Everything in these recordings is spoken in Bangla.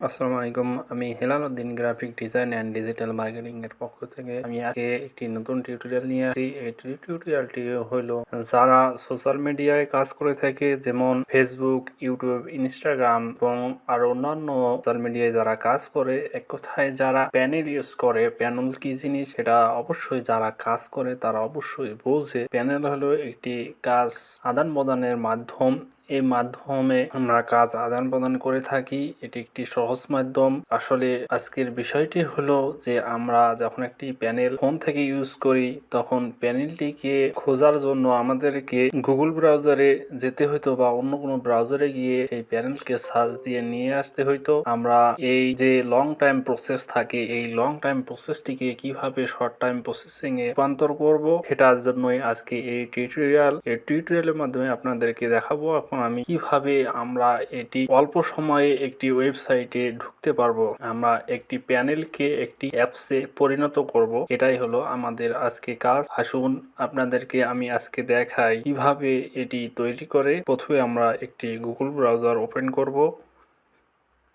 আসসালামু আলাইকুম। আমি Helal Uddin graphic design and digital marketing এর পক্ষ থেকে আমি আজকে একটি নতুন টিউটোরিয়াল নিয়ে আসি। এই টিউটোরিয়ালটি হলো যারা সোশ্যাল মিডিয়ায় কাজ করে থাকে, যেমন ফেসবুক, ইউটিউব, ইনস্টাগ্রাম এবং আর অন্যান্য সোশ্যাল মিডিয়ায় যারা কাজ করে, এক কথায় যারা প্যানেল ইউজ করে। প্যানেল কি জিনিস সেটা অবশ্যই যারা কাজ করে তারা অবশ্যই বোঝে। প্যানেল হলো একটি কাজ আদান প্রদানের মাধ্যম। এই মাধ্যমে আমরা কাজ আদান প্রদান করে থাকি। এটি একটি সহজ মাধ্যম। আসলে আজকের বিষয়টি হলো যে আমরা যখন একটি প্যানেল ফোন থেকে ইউজ করি, তখন প্যানেলটিকে খোঁজার জন্য আমাদেরকে গুগল ব্রাউজারে যেতে হইতো বা অন্য কোনো ব্রাউজারে গিয়ে সেই প্যানেলকে সার্চ দিয়ে নিয়ে আসতে হইতো। আমরা এই যে লং টাইম প্রসেস থাকে, এই লং টাইম প্রসেসটিকে কিভাবে শর্ট টাইম প্রসেসিং এ রূপান্তর করব, সেটার জন্যই আজকে এই টিউটোরিয়ালের মাধ্যমে আপনাদেরকে দেখাবো এখন আমি কিভাবে আমরা এটি অল্প সময়ে একটি ওয়েবসাইটে ঢুকতে পারবো। আমরা একটি প্যানেলকে একটি অ্যাপসে পরিণত করব। এটাই হলো আমাদের আজকে কাজ। আসুন আপনাদেরকে আমি আজকে দেখাই কিভাবে এটি তৈরি করে। প্রথমে আমরা একটি গুগল ব্রাউজার ওপেন করব।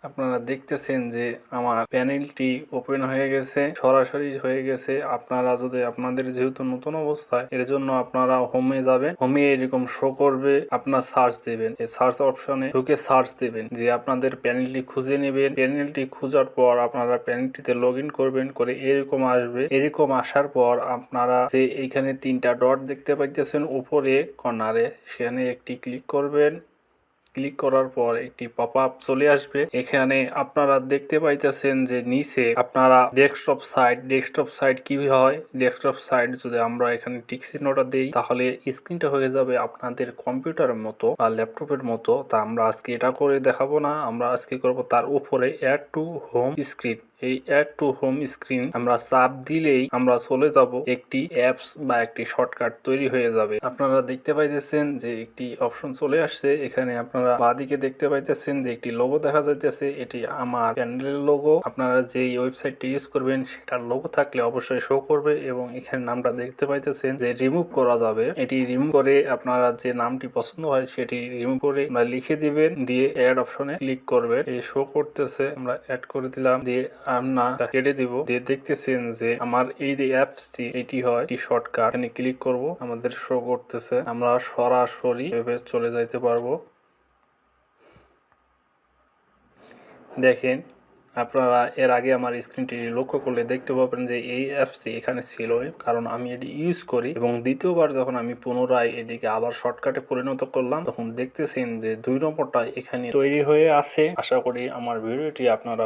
আপনারা দেখতেছেন যে আমার প্যানেলটি ওপেন হয়ে গেছে, সরাসরি হয়ে গেছে। আপনারা যদি আপনাদের যেহেতু নতুন অবস্থায়, এর জন্য আপনারা হোমে যাবেন। হোমে এরকম শো করবে, আপনার সার্চ দেবেন। এই সার্চ অপশনে ঢুকে সার্চ দেবেন যে আপনাদের প্যানেলটি খুঁজে নেবেন। প্যানেলটি খোঁজার পর আপনারা প্যানেলটিতে লগ ইন করবেন, করে এরকম আসবে। এরকম আসার পর আপনারা যে এইখানে তিনটা ডট দেখতে পাইতেছেন উপরে কর্নারে, সেখানে একটি ক্লিক করবেন। ক্লিক করার পর একটি পপ আপ চলে আসবে। এখানে আপনারা দেখতে পাইতেছেন যে নিচে আপনারা ডেস্কটপ সাইট কি হয়, ডেস্কটপ সাইট যদি আমরা এখানে টিক চিহ্নটা দেই, তাহলে স্ক্রিনটা হয়ে যাবে আপনাদের কম্পিউটারের মতো বা ল্যাপটপের মতো। তা আমরা আজকে এটা করে দেখাবো না, আমরা আজকে করব তার উপরে অ্যাড টু হোম স্ক্রিন। এই অ্যাড টু হোম স্ক্রিন আমরা চাপ দিলেই আমরা চলে যাব একটি অ্যাপস বা একটি শর্টকাট তৈরি হয়ে যাবে। আপনারা দেখতে পাইতেছেন যে একটি অপশন চলে আসছে। এখানে আপনারা বাঁদিকে দেখতে পাইতেছেন যে একটি লোগো দেখা যাইতেছে। এটি আমার প্যানেলের লোগো। আপনারা যেই ওয়েবসাইটটি ইউজ করবেন সেটার লোগো থাকলে অবশ্যই শো করবে, এবং এখানে নামটা দেখতে পাইতেছেন যে রিমুভ করা যাবে। এটি রিমুভ করে আপনারা যে নামটি পছন্দ হয় সেটি রিমুভ করে লিখে দিবেন, দিয়ে অ্যাড অপশনে ক্লিক করবেন। এই শো করতেছে, আমরা অ্যাড করে দিলাম, দিয়ে আমরা কেটে দিব। দিয়ে দেখতেছেন যে আমার এই যে অ্যাপসটি এটি হয় একটি শর্টকাট। এখানে ক্লিক করব, আমাদের শো করতেছে। আমরা সরাসরি ওয়েবে চলে যাইতে পারবো। দেখেন, আপনারা এর আগে আমার স্ক্রিনটি লক্ষ্য করলে দেখতে পাবেন যে এই অ্যাপসটি এখানে ছিল, কারণ আমি এটি ইউজ করি। এবং দ্বিতীয়বার যখন আমি পুনরায় এটিকে আবার শর্টকাটে পরিণত করলাম, তখন দেখতেছেন যে 2 নম্বরটা এখানে তৈরি হয়ে আছে। আশা করি আমার ভিডিওটি আপনারা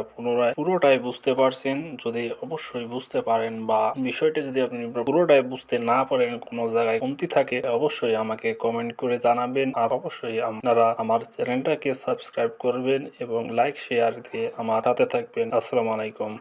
পুরোটাই বুঝতে পারছেন। যদি অবশ্যই বুঝতে পারেন বা বিষয়টি যদি আপনি পুরোটাই বুঝতে না পারেন, কোনো জায়গায় কমতি থাকে, অবশ্যই আমাকে কমেন্ট করে জানাবেন। আর অবশ্যই আপনারা আমার চ্যানেলটাকে সাবস্ক্রাইব করবেন এবং লাইক শেয়ার দিয়ে আমার সাথে থাকবেন। আসসালামু আলাইকুম।